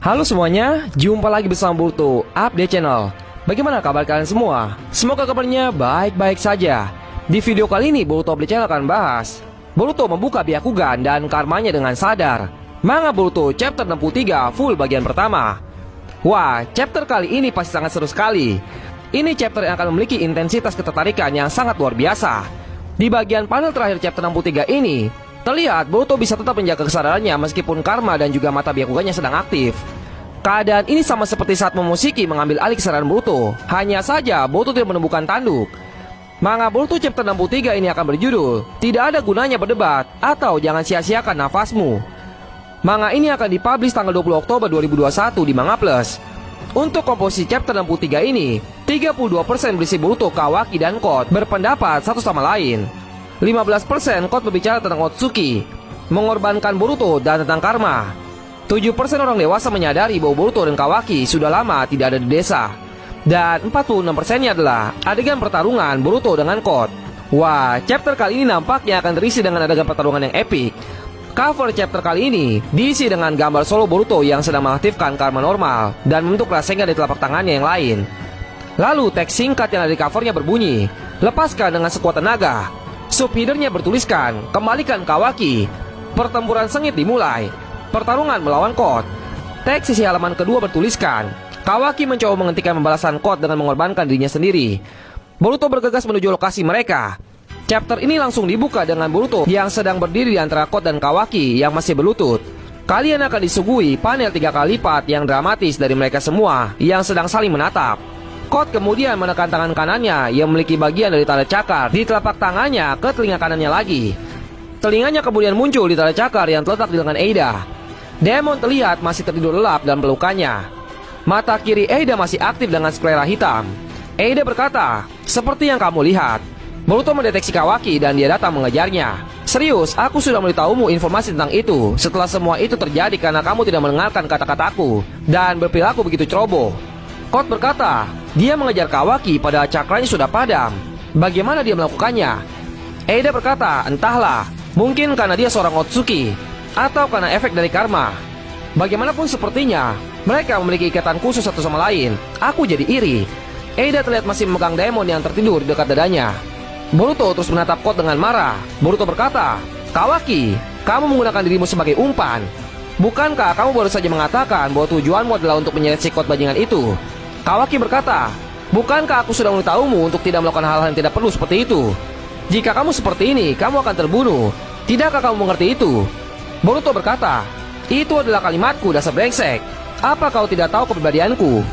Halo semuanya, jumpa lagi bersama Boruto Update Channel. Bagaimana kabar kalian semua? Semoga kabarnya baik-baik saja. Di video kali ini Boruto Update Channel akan bahas Boruto membuka Byakugan dan karmanya dengan sadar. Manga Boruto chapter 63 full bagian pertama. Wah, chapter kali ini pasti sangat seru sekali. Ini chapter yang akan memiliki intensitas ketertarikan yang sangat luar biasa. Di bagian panel terakhir chapter 63 ini, terlihat Boruto bisa tetap menjaga kesadarannya meskipun karma dan juga mata Byakugannya sedang aktif. Keadaan ini sama seperti saat Momoshiki mengambil alih kesadaran Boruto. Hanya saja Boruto tidak menemukan tanduk. Manga Boruto chapter 63 ini akan berjudul Tidak Ada Gunanya Berdebat atau Jangan Sia-Siakan Nafasmu. Manga ini akan dipublish tanggal 20 Oktober 2021 di Manga Plus. Untuk komposisi chapter 63 ini, 32% berisi Boruto, Kawaki, dan Code berpendapat satu sama lain. 15% Code berbicara tentang Otsuki, mengorbankan Boruto, dan tentang karma. 7% orang dewasa menyadari bahwa Boruto dan Kawaki sudah lama tidak ada di desa. Dan 46%-nya adalah adegan pertarungan Boruto dengan Code. Wah, chapter kali ini nampaknya akan terisi dengan adegan pertarungan yang epik. Cover chapter kali ini diisi dengan gambar solo Boruto yang sedang mengaktifkan karma normal dan membentuk rasengan di telapak tangannya yang lain. Lalu teks singkat yang ada di covernya berbunyi, "Lepaskan dengan sekuat tenaga." Subheadernya bertuliskan, "Kembalikan Kawaki." Pertempuran sengit dimulai. Pertarungan melawan Code. Teks sisi halaman kedua bertuliskan, "Kawaki mencoba menghentikan pembalasan Code dengan mengorbankan dirinya sendiri." Boruto bergegas menuju lokasi mereka. Chapter ini langsung dibuka dengan Boruto yang sedang berdiri di antara Code dan Kawaki yang masih berlutut. Kalian akan disuguhi panel 3 kali lipat yang dramatis dari mereka semua yang sedang saling menatap. Code kemudian menekan tangan kanannya yang memiliki bagian dari tali cakar di telapak tangannya ke telinga kanannya lagi. Telinganya kemudian muncul di tali cakar yang terletak di lengan Eida. Demon terlihat masih tertidur lelap dalam pelukannya. Mata kiri Eida masih aktif dengan sklera hitam. Eida berkata, "Seperti yang kamu lihat, Boruto mendeteksi Kawaki dan dia datang mengejarnya. Serius, aku sudah memberitahumu informasi tentang itu setelah semua itu terjadi karena kamu tidak mendengarkan kata-kataku dan berperilaku begitu ceroboh." Code berkata, dia mengejar Kawaki padahal cakranya sudah padam. Bagaimana dia melakukannya? Eida berkata, "Entahlah, mungkin karena dia seorang Otsuki atau karena efek dari karma. Bagaimanapun sepertinya, mereka memiliki ikatan khusus satu sama lain. Aku jadi iri." Eida terlihat masih memegang Daemon yang tertidur di dekat dadanya. Boruto terus menatap Code dengan marah. Boruto berkata, "Kawaki, kamu menggunakan dirimu sebagai umpan. Bukankah kamu baru saja mengatakan bahwa tujuanmu adalah untuk menyeret si Code bajingan itu?" Kawaki berkata, "Bukankah aku sudah memberitahumu untuk tidak melakukan hal-hal yang tidak perlu seperti itu? Jika kamu seperti ini, kamu akan terbunuh. Tidakkah kamu mengerti itu?" Boruto berkata, "Itu adalah kalimatku, dasar brengsek. Apa kau tidak tahu kepribadianku?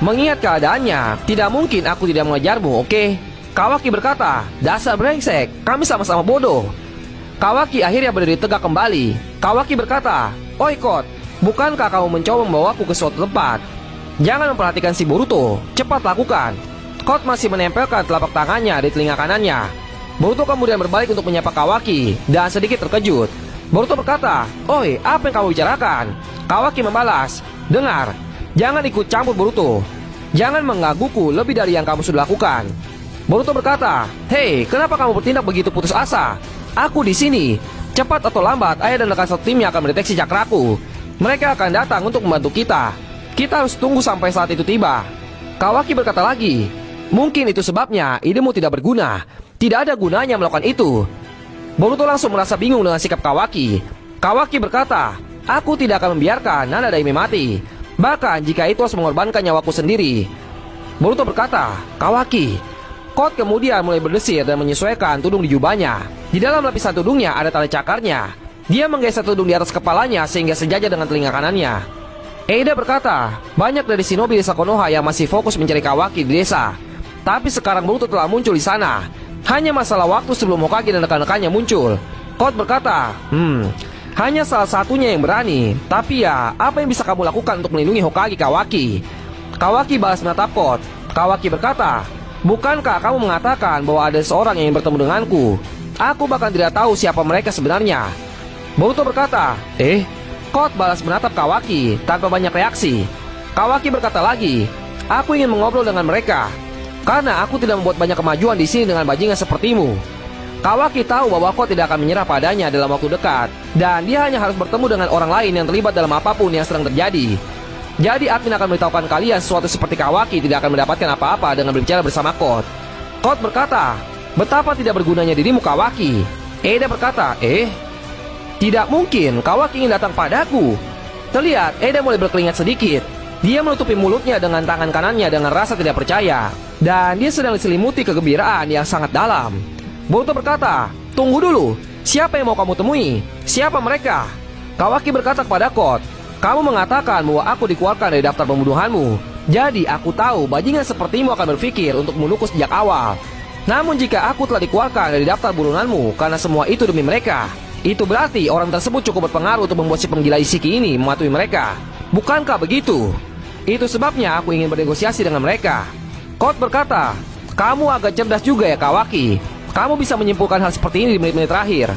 Mengingat keadaannya, tidak mungkin aku tidak mengejarmu, oke?" Kawaki berkata, "Dasar brengsek, kami sama-sama bodoh." Kawaki akhirnya berdiri tegak kembali. Kawaki berkata, "Oi Code, bukankah kamu mencoba membawaku ke suatu tempat? Jangan memperhatikan si Boruto, cepat lakukan." Code masih menempelkan telapak tangannya di telinga kanannya. Boruto kemudian berbalik untuk menyapa Kawaki dan sedikit terkejut. Boruto berkata, "Oi, apa yang kamu bicarakan?" Kawaki membalas, "Dengar, jangan ikut campur Boruto. Jangan menggangguku lebih dari yang kamu sudah lakukan." Boruto berkata, "Hei, kenapa kamu bertindak begitu putus asa? Aku di sini. Cepat atau lambat, ayah dan rekan satu timnya akan mendeteksi cakraku. Mereka akan datang untuk membantu kita. Kita harus tunggu sampai saat itu tiba." Kawaki berkata lagi, "Mungkin itu sebabnya idemu tidak berguna. Tidak ada gunanya melakukan itu." Boruto langsung merasa bingung dengan sikap Kawaki. Kawaki berkata, "Aku tidak akan membiarkan Nana Daime mati, bahkan jika itu harus mengorbankan nyawaku sendiri." Boruto berkata, "Kawaki." Code kemudian mulai berdesir dan menyesuaikan tudung di jubahnya. Di dalam lapisan tudungnya ada tali cakarnya. Dia menggeser tudung di atas kepalanya sehingga sejajar dengan telinga kanannya. Eida berkata, banyak dari shinobi desa Konoha yang masih fokus mencari Kawaki di desa. Tapi sekarang Boruto telah muncul di sana. Hanya masalah waktu sebelum Hokage dan rekan-rekannya muncul. Code berkata, hanya salah satunya yang berani. Tapi ya, apa yang bisa kamu lakukan untuk melindungi Hokage Kawaki?" Kawaki balas menatap Code. Kawaki berkata, "Bukankah kamu mengatakan bahwa ada seorang yang ingin bertemu denganku? Aku bahkan tidak tahu siapa mereka sebenarnya." Boruto berkata, Code balas menatap Kawaki tanpa banyak reaksi. Kawaki berkata lagi, "Aku ingin mengobrol dengan mereka karena aku tidak membuat banyak kemajuan di sini dengan bajingan sepertimu." Kawaki tahu bahwa Code tidak akan menyerah padanya dalam waktu dekat, dan dia hanya harus bertemu dengan orang lain yang terlibat dalam apapun yang sedang terjadi. Jadi admin akan memberitahukan kalian sesuatu seperti Kawaki tidak akan mendapatkan apa-apa dengan berbicara bersama Code. Code berkata, betapa tidak bergunanya dirimu Kawaki. Eida berkata, tidak mungkin Kawaki ingin datang padaku. Terlihat Eida mulai berkeringat sedikit. Dia menutupi mulutnya dengan tangan kanannya dengan rasa tidak percaya. Dan dia sedang diselimuti kegembiraan yang sangat dalam. Boruto berkata, tunggu dulu, siapa yang mau kamu temui? Siapa mereka? Kawaki berkata kepada Code, kamu mengatakan bahwa aku dikeluarkan dari daftar pembunuhanmu. Jadi aku tahu bajingan sepertimu akan berpikir untuk membunuhku sejak awal. Namun jika aku telah dikeluarkan dari daftar buronanmu karena semua itu demi mereka, itu berarti orang tersebut cukup berpengaruh untuk membuat si penggila Ishiki ini mematuhi mereka. Bukankah begitu? Itu sebabnya aku ingin bernegosiasi dengan mereka. Code berkata, kamu agak cerdas juga ya Kawaki. Kamu bisa menyimpulkan hal seperti ini di menit-menit terakhir.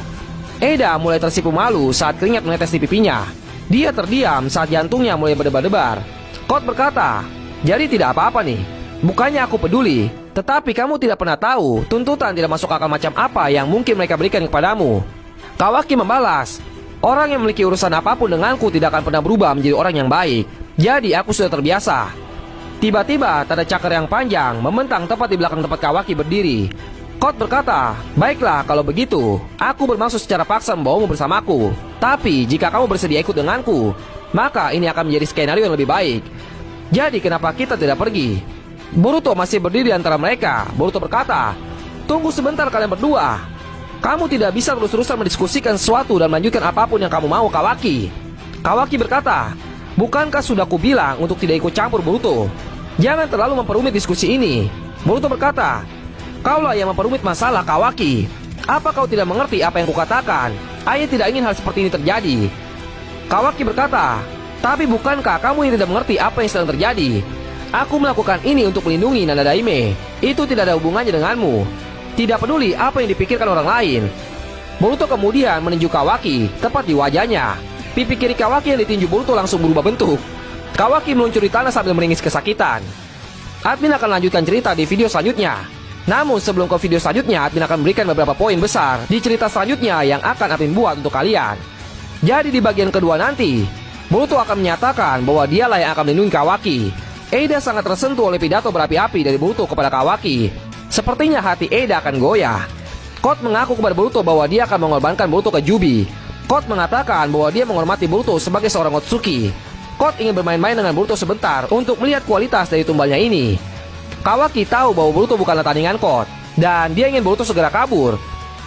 Eida mulai tersipu malu saat keringat menetes di pipinya. Dia terdiam saat jantungnya mulai berdebar-debar. Code berkata, jadi tidak apa-apa nih. Bukannya aku peduli, tetapi kamu tidak pernah tahu tuntutan tidak masuk akal macam apa yang mungkin mereka berikan kepadamu. Kawaki membalas, orang yang memiliki urusan apapun denganku tidak akan pernah berubah menjadi orang yang baik. Jadi aku sudah terbiasa. Tiba-tiba tanda cakar yang panjang membentang tepat di belakang tempat Kawaki berdiri. Code berkata, baiklah kalau begitu, aku bermaksud secara paksa membawamu bersamaku. Tapi jika kamu bersedia ikut denganku, maka ini akan menjadi skenario yang lebih baik. Jadi kenapa kita tidak pergi? Boruto masih berdiri di antara mereka. Boruto berkata, tunggu sebentar kalian berdua. Kamu tidak bisa terus-terusan mendiskusikan sesuatu dan melanjutkan apapun yang kamu mau Kawaki. Kawaki berkata, bukankah sudah kubilang untuk tidak ikut campur Boruto? Jangan terlalu memperumit diskusi ini. Boruto berkata, kaulah yang memperumit masalah Kawaki. Apa kau tidak mengerti apa yang kukatakan? Ayah tidak ingin hal seperti ini terjadi. Kawaki berkata, tapi bukankah kamu yang tidak mengerti apa yang sedang terjadi? Aku melakukan ini untuk melindungi Nana Daime. Itu tidak ada hubungannya denganmu. Tidak peduli apa yang dipikirkan orang lain. Boruto kemudian meninju Kawaki tepat di wajahnya. Pipi kiri Kawaki yang ditinju Boruto langsung berubah bentuk. Kawaki meluncur di tanah sambil meringis kesakitan. Admin akan lanjutkan cerita di video selanjutnya. Namun sebelum ke video selanjutnya, admin akan memberikan beberapa poin besar di cerita selanjutnya yang akan admin buat untuk kalian. Jadi di bagian kedua nanti, Boruto akan menyatakan bahwa dialah yang akan melindungi Kawaki. Eida sangat tersentuh oleh pidato berapi-api dari Boruto kepada Kawaki. Sepertinya hati Eida akan goyah. Code mengaku kepada Boruto bahwa dia akan mengorbankan Boruto ke Jubi. Code mengatakan bahwa dia menghormati Boruto sebagai seorang Otsuki. Code ingin bermain-main dengan Boruto sebentar untuk melihat kualitas dari tumbalnya ini. Kawaki tahu bahwa Boruto bukanlah tandingan Code, dan dia ingin Boruto segera kabur.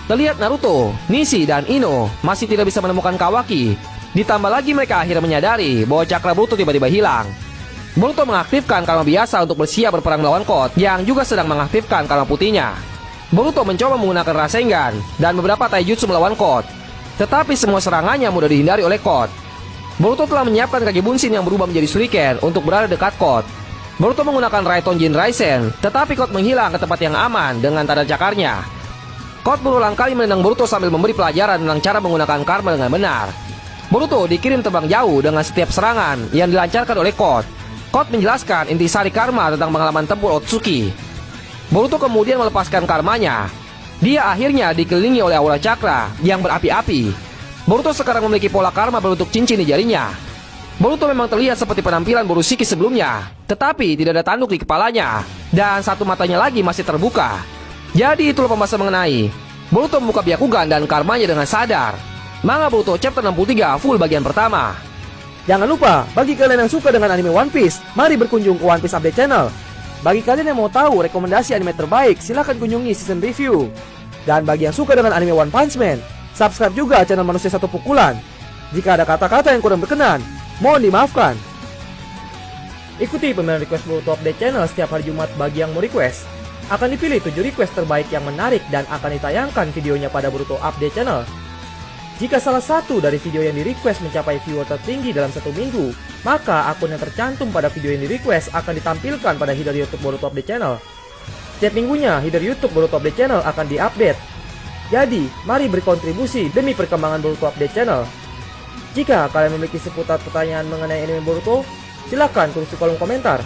Terlihat Naruto, Nishi, dan Ino masih tidak bisa menemukan Kawaki. Ditambah lagi mereka akhirnya menyadari bahwa cakra Boruto tiba-tiba hilang. Boruto mengaktifkan karma biasa untuk bersiap berperang melawan Code yang juga sedang mengaktifkan karma putihnya. Boruto mencoba menggunakan Rasengan dan beberapa taijutsu melawan Code, tetapi semua serangannya mudah dihindari oleh Code. Boruto telah menyiapkan kaki Bunshin yang berubah menjadi Shuriken untuk berada dekat Code. Boruto menggunakan Raiton Jin Raisen, tetapi Code menghilang ke tempat yang aman dengan tanda cakarnya. Code berulang kali menendang Boruto sambil memberi pelajaran tentang cara menggunakan karma dengan benar. Boruto dikirim terbang jauh dengan setiap serangan yang dilancarkan oleh Code. Code menjelaskan intisari karma tentang pengalaman tempur Otsuki. Boruto kemudian melepaskan karmanya. Dia akhirnya dikelilingi oleh aura cakra yang berapi-api. Boruto sekarang memiliki pola karma berbentuk cincin di jarinya. Boruto memang terlihat seperti penampilan Borushiki sebelumnya, tetapi tidak ada tanduk di kepalanya, dan satu matanya lagi masih terbuka. Jadi itulah pembahasan mengenai Boruto membuka Byakugan dan karmanya dengan sadar. Manga Boruto chapter 63 full bagian pertama. Jangan lupa, bagi kalian yang suka dengan anime One Piece, mari berkunjung ke One Piece Update Channel. Bagi kalian yang mau tahu rekomendasi anime terbaik, silahkan kunjungi season review. Dan bagi yang suka dengan anime One Punch Man, subscribe juga channel Manusia Satu Pukulan. Jika ada kata-kata yang kurang berkenan, mohon dimaafkan. Ikuti pemilihan request Boruto Update Channel setiap hari Jumat bagi yang mau request. Akan dipilih 7 request terbaik yang menarik dan akan ditayangkan videonya pada Boruto Update Channel. Jika salah satu dari video yang di-request mencapai viewer tertinggi dalam 1 minggu, maka akun yang tercantum pada video yang di-request akan ditampilkan pada header YouTube Boruto Update Channel. Setiap minggunya, header YouTube Boruto Update Channel akan di-update. Jadi, mari berkontribusi demi perkembangan Boruto Update Channel. Jika kalian memiliki seputar pertanyaan mengenai anime Boruto, silakan tulis di kolom komentar.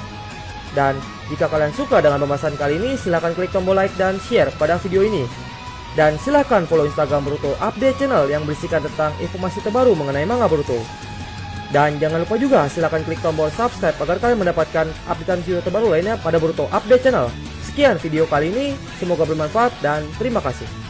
Dan jika kalian suka dengan pembahasan kali ini, silakan klik tombol like dan share pada video ini. Dan silahkan follow Instagram Boruto Update Channel yang berisikan tentang informasi terbaru mengenai manga Boruto. Dan jangan lupa juga silahkan klik tombol subscribe agar kalian mendapatkan updatean video terbaru lainnya pada Boruto Update Channel. Sekian video kali ini, semoga bermanfaat dan terima kasih.